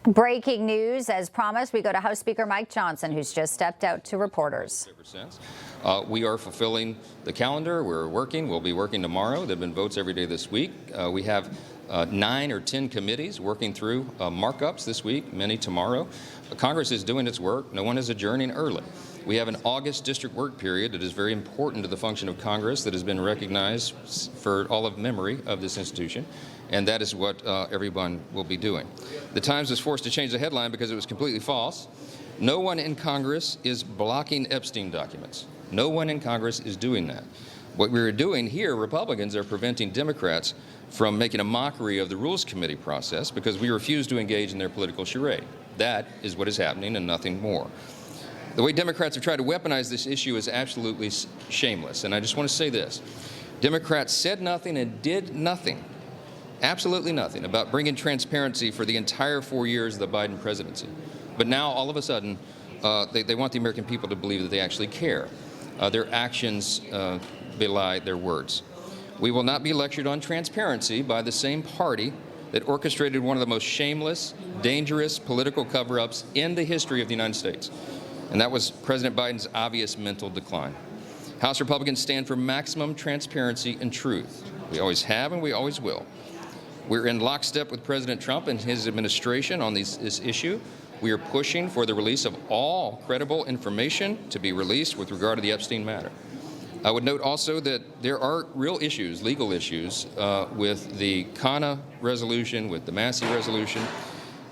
Breaking news. As promised, we go to House Speaker Mike Johnson, who's just stepped out to reporters. We are fulfilling the calendar. We're working. We'll be working tomorrow. There have been votes every day this week. We have 9 or 10 committees working through markups this week, many tomorrow. Congress is doing its work. No one is adjourning early. We have an August district work period that is very important to the function of Congress that has been recognized for all of memory of this institution, and that is what everyone will be doing. The Times was forced to change the headline because it was completely false. No one in Congress is blocking Epstein documents. No one in Congress is doing that. What we're doing here, Republicans are preventing Democrats from making a mockery of the Rules Committee process because we refuse to engage in their political charade. That is what is happening and nothing more. The way Democrats have tried to weaponize this issue is absolutely shameless. And I just want to say this. Democrats said nothing and did nothing, absolutely nothing, about bringing transparency for the entire 4 years of the Biden presidency. But now, all of a sudden, they want the American people to believe that they actually care. Their actions belie their words. We will not be lectured on transparency by the same party that orchestrated one of the most shameless, dangerous political cover-ups in the history of the United States. And that was President Biden's obvious mental decline. House Republicans stand for maximum transparency and truth. We always have and we always will. We're in lockstep with President Trump and his administration on this issue. We are pushing for the release of all credible information to be released with regard to the Epstein matter. I would note also that there are real issues, legal issues, with the CANA resolution, with the Massey resolution.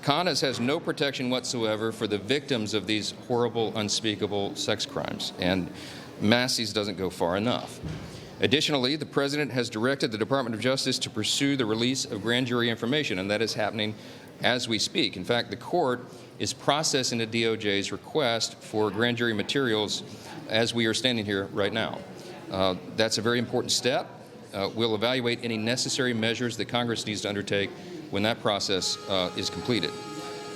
CANA has no protection whatsoever for the victims of these horrible, unspeakable sex crimes, and Massey's doesn't go far enough. Additionally, the President has directed the Department of Justice to pursue the release of grand jury information, and that is happening as we speak. In fact, the court is processing the DOJ's request for grand jury materials as we are standing here right now. That's a very important step. We'll evaluate any necessary measures that Congress needs to undertake when that process is completed.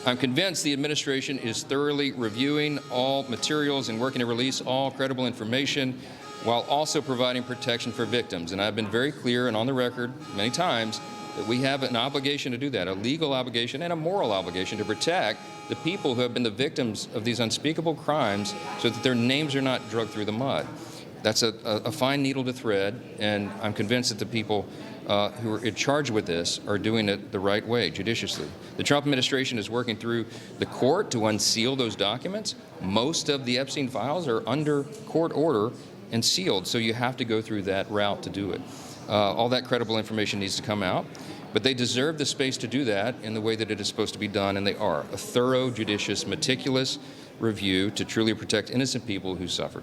I'm convinced the administration is thoroughly reviewing all materials and working to release all credible information while also providing protection for victims. And I've been very clear and on the record many times that we have an obligation to do that, a legal obligation and a moral obligation to protect the people who have been the victims of these unspeakable crimes so that their names are not dragged through the mud. That's a fine needle to thread, and I'm convinced that the people who are in charge with this are doing it the right way, judiciously. The Trump administration is working through the court to unseal those documents. Most of the Epstein files are under court order and sealed, so you have to go through that route to do it. All that credible information needs to come out, but they deserve the space to do that in the way that it is supposed to be done, and they are. A thorough, judicious, meticulous review to truly protect innocent people who suffered.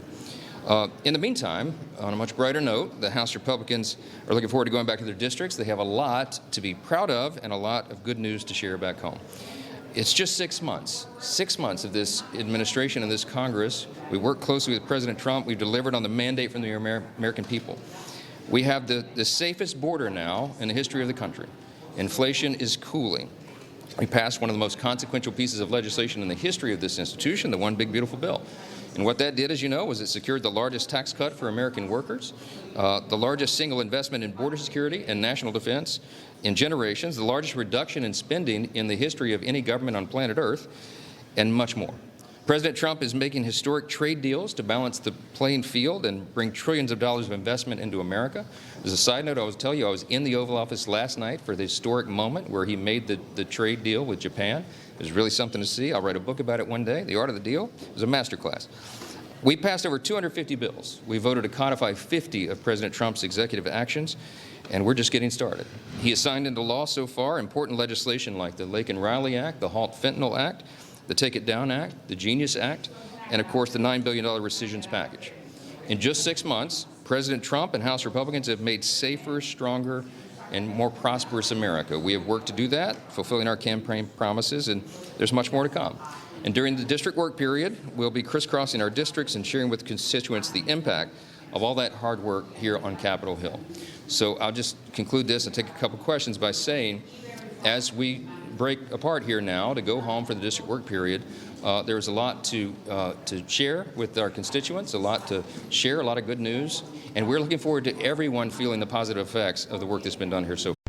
In the meantime, on a much brighter note, the House Republicans are looking forward to going back to their districts. They have a lot to be proud of and a lot of good news to share back home. It's just 6 months of this administration and this Congress. We work closely with President Trump. We've delivered on the mandate from the American people. We have the safest border now in the history of the country. Inflation is cooling. We passed one of the most consequential pieces of legislation in the history of this institution, the One Big Beautiful Bill. And what that did, as you know, was it secured the largest tax cut for American workers, the largest single investment in border security and national defense in generations, the largest reduction in spending in the history of any government on planet Earth, and much more. President Trump is making historic trade deals to balance the playing field and bring trillions of dollars of investment into America. As a side note, I will tell you, I was in the Oval Office last night for the historic moment where he made the trade deal with Japan. It was really something to see. I'll write a book about it one day. The Art of the Deal. It was a masterclass. We passed over 250 bills. We voted to codify 50 of President Trump's executive actions, and we're just getting started. He has signed into law so far important legislation like the Lake and Riley Act, the Halt Fentanyl Act, the Take It Down Act, the Genius Act, and of course the $9 billion rescissions package. In just 6 months, President Trump and House Republicans have made safer, stronger, and more prosperous America. We have worked to do that, fulfilling our campaign promises, and there's much more to come. And during the district work period, we'll be crisscrossing our districts and sharing with constituents the impact of all that hard work here on Capitol Hill. So I'll just conclude this and take a couple questions by saying, as we break apart here now to go home for the district work period, there's a lot to share with our constituents, a lot to share, a lot of good news, and we're looking forward to everyone feeling the positive effects of the work that's been done here so far.